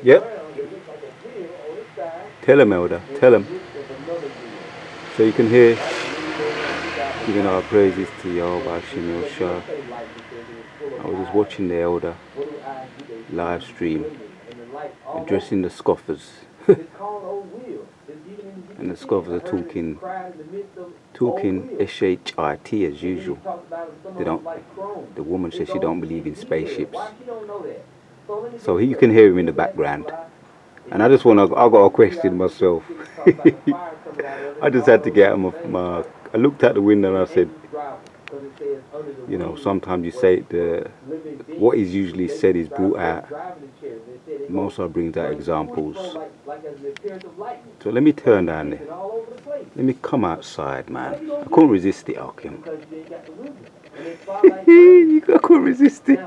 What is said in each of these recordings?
Yep. Tell him, Elder. Tell him. So you can hear giving our praises to Yahweh Hashem Yoshua. I was just watching the Elder live stream addressing the scoffers. And the scoffers are talking S-H-I-T as usual. They don't. The woman says she don't believe in spaceships. So you can hear him in the background. And I just I got a question myself. I just had to get out of I looked out the window and I said, you know, sometimes you say what is usually said is brought out. Mosai brings out examples. So let me turn down there. Let me come outside, man. I couldn't resist it, Akim. I couldn't resist it.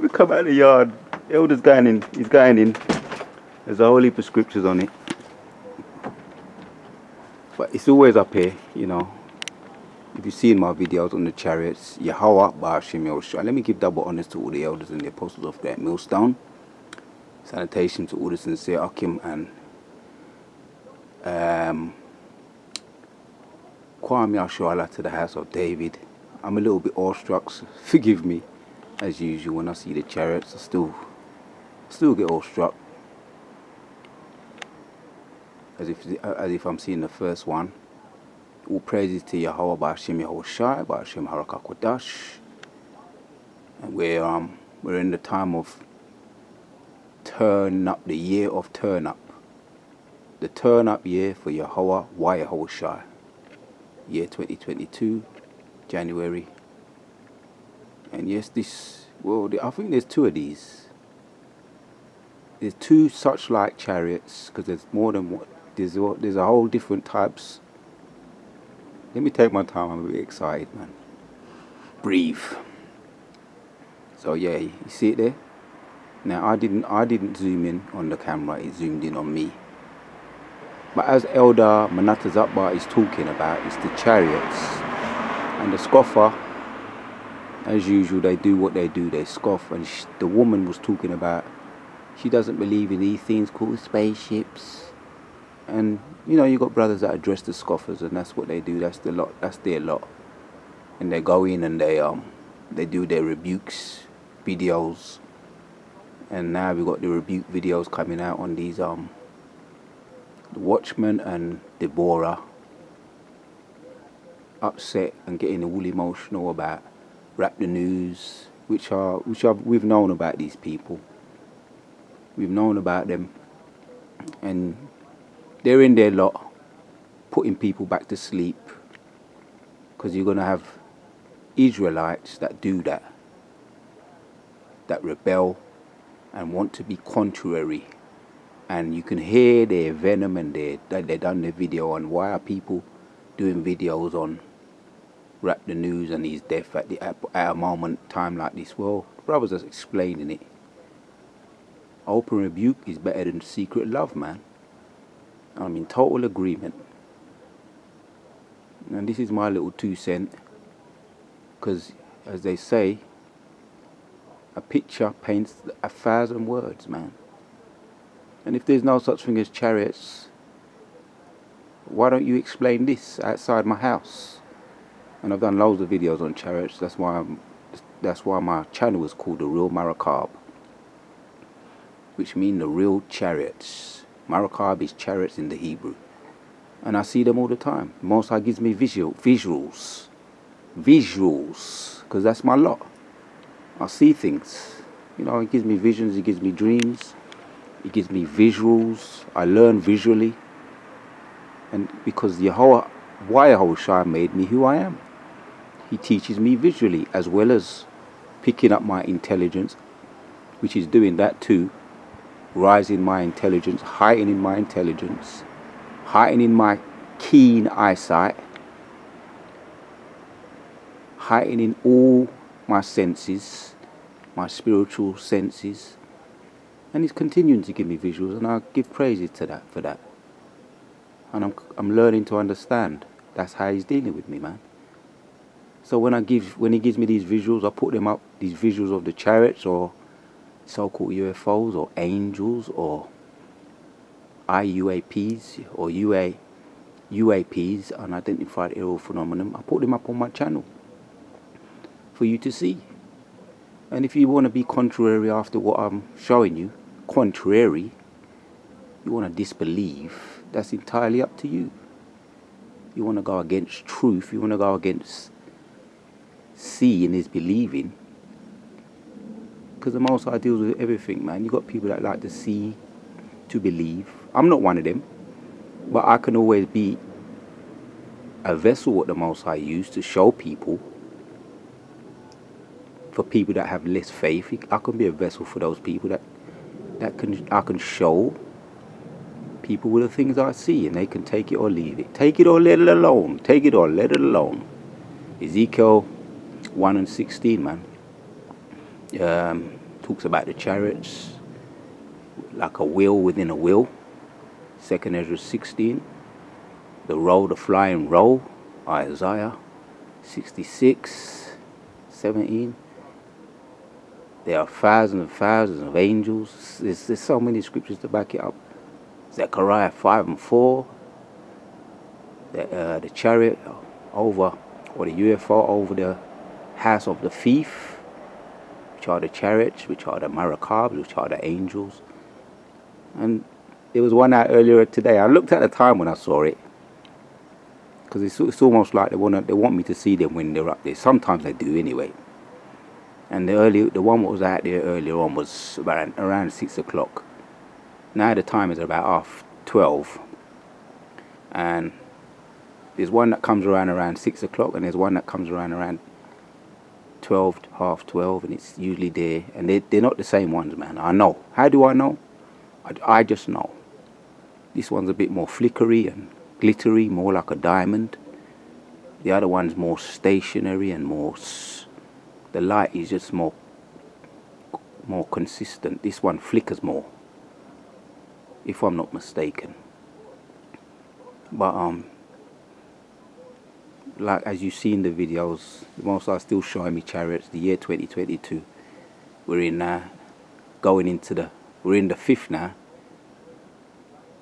We come out of the yard. The elder's going in. He's going in. There's a whole heap of scriptures on it. But it's always up here, you know. If you've seen my videos on the chariots, Yahweh Ba'ashim Yoshua. Let me give double honors to all the elders and the apostles of Great Millstone. Sanitation to all the sincere Akim and Kwam Yahshua to the house of David. I'm a little bit awestruck, so forgive me. As usual, when I see the chariots, I still get awestruck. As if I'm seeing the first one. All praises to Yahweh Ba'ashim Yahushai, Ba'ashim Haraka Kodash. And we're in the time of turn up, the year of turn up. The turn up year for Yahweh Yahushai. Year 2022, January. And yes, I think there's two of these. There's two such like chariots, because there's more than one. There's a whole different types. Let me take my time. I'm a bit excited, man. Breathe. So yeah, you see it there. Now I didn't zoom in on the camera. It zoomed in on me. But as Elder Manata Zappa is talking about, it's the chariots and the scoffer. As usual, they do what they do. They scoff, and the woman was talking about she doesn't believe in these things called spaceships. And you know, you got brothers that address the scoffers, and that's what they do. That's their lot. And they go in and they do their rebukes videos. And now we got the rebuke videos coming out on these the Watchman and Deborah upset and getting all emotional about Rap the News, which we've known about these people. We've known about them, and they're in their lot, putting people back to sleep, because you're gonna have Israelites that do that rebel and want to be contrary. And you can hear their venom, and they done the video on why are people doing videos on Rap the News and his death at a moment time like this. Well, the brothers are explaining it. Open rebuke is better than secret love, man. I'm in total agreement. And this is my little 2 cents, because as they say, a picture paints 1,000 words, man. And if there's no such thing as chariots, why don't you explain this outside my house? And I've done loads of videos on chariots. That's why my channel is called The Real Marakab, which mean the real chariots. Marakab is chariots in the Hebrew. And I see them all the time. Mosai gives me visuals, because that's my lot. I see things. You know, he gives me visions, he gives me dreams. He gives me visuals. I learn visually. And because Yahushua made me who I am. He teaches me visually, as well as picking up my intelligence, which is doing that too. Rising my intelligence, heightening my intelligence, heightening my keen eyesight, heightening all my senses, my spiritual senses. And he's continuing to give me visuals, and I give praises to that for that. And I'm learning to understand. That's how he's dealing with me, man. So when he gives me these visuals, I put them up, these visuals of the chariots, or so-called UFOs or angels or IUAPs or UAPs, unidentified aerial phenomenon. I put them up on my channel for you to see. And if you want to be contrary after what I'm showing you, contrary, you want to disbelieve, that's entirely up to you. You want to go against truth, you want to go against seeing is believing. Because the Most High deals with everything, man. You got people that like to see, to believe. I'm not one of them, but I can always be a vessel what the Most High used to show people. For people that have less faith, I can be a vessel for those people that I can show people with the things I see, and they can take it or leave it. Take it or let it alone. Take it or let it alone. Ezekiel 1:16, man. Talks about the chariots like a wheel within a wheel. 2nd Ezra 16. The roll, the flying roll. Isaiah 66:17. There are thousands and thousands of angels. There's so many scriptures to back it up. Zechariah 5:4. The chariot over, or the UFO over the house of the thief, which are the chariots, which are the maracabs, which are the angels. And there was one out earlier today. I looked at the time when I saw it, because it's almost like they want me to see them when they're up there. Sometimes they do anyway. And the one that was out there earlier on was around 6 o'clock. Now the time is about 12:30, and there's one that comes around 6 o'clock, and there's one that comes around 12, 12:30, and it's usually there. And they're not the same ones, man. I know. How do I know? I just know. This one's a bit more flickery and glittery, more like a diamond. The other one's more stationary and more. The light is just more consistent. This one flickers more, if I'm not mistaken. But like as you see in the videos, the Most High still showing me chariots. The year 2022, we're in now, we're in the 5th now.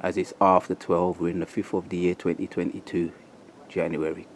As it's after 12, we're in the 5th of the year 2022, January.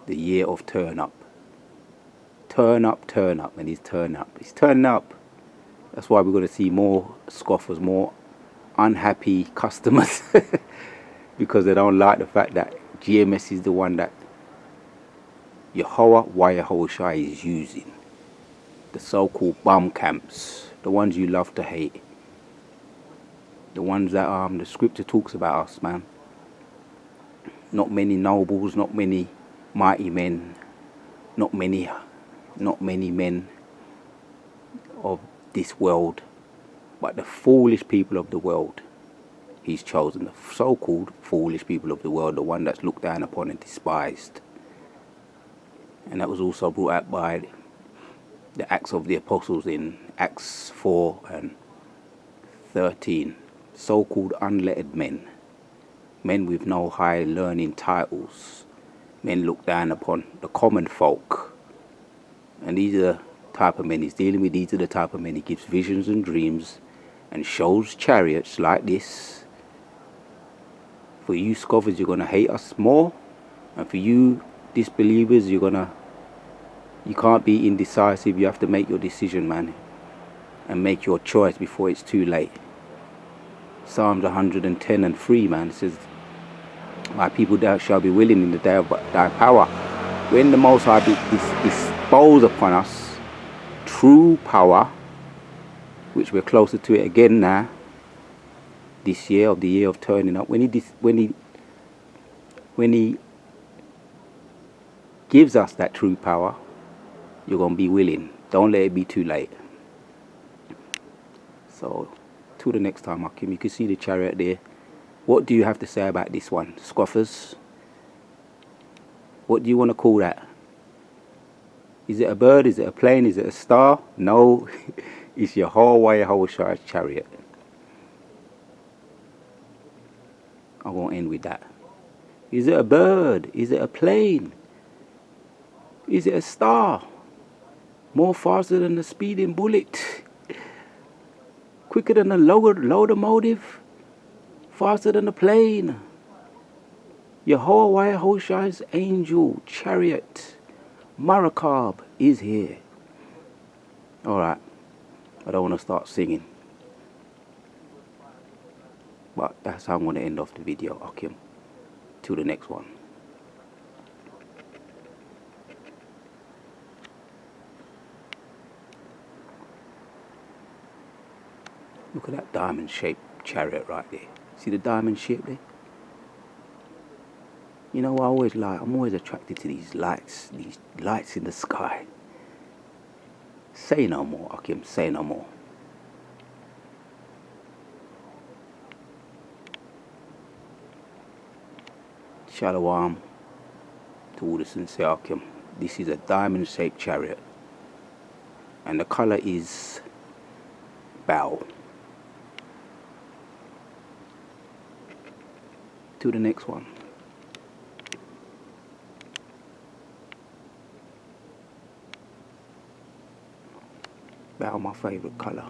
The year of turn up. Turn up, and he's turning up. He's turning up. That's why we're going to see more scoffers, more unhappy customers, because they don't like the fact that GMS is the one that Yahuwah is using. The so-called bum camps, the ones you love to hate, the ones that the scripture talks about us, man. Not many nobles, not many mighty men, not many men of this world, but the foolish people of the world. He's chosen the so-called foolish people of the world, the one that's looked down upon and despised. And that was also brought out by the Acts of the Apostles in Acts 4:13. So-called unlettered men, men with no high learning titles, men looked down upon, the common folk. And these are the type of men he's dealing with. These are the type of men he gives visions and dreams and shows chariots like this. For you scoffers, you're going to hate us more. And for you disbelievers, you can't be indecisive. You have to make your decision, man. And make your choice before it's too late. Psalms 110:3, man, it says, my people shall be willing in the day of thy power. When the Most High bestows upon us true power, which we're closer to it again now, this year, of the year of turning up, when he gives us that true power, you're going to be willing. Don't let it be too late. So, till the next time, Akim, you can see the chariot there. What do you have to say about this one, scoffers? What do you want to call that? Is it a bird? Is it a plane? Is it a star? No, it's Yahuwah's chariot. I won't end with that. Is it a bird? Is it a plane? Is it a star? more faster than a speeding bullet, quicker than a locomotive, faster than a plane. Yahweh Hoshi's angel chariot, Marakab, is here. Alright, I don't want to start singing, but that's how I'm going to end off the video, Akim. Till the next one. Look at that diamond shaped chariot right there. See the diamond shape there? You know, I'm always attracted to these lights in the sky. Say no more, Akim, say no more. Shalom to all the sincere Akim. This is a diamond shaped chariot. And the color is bow. To the next one. Bow, my favorite color.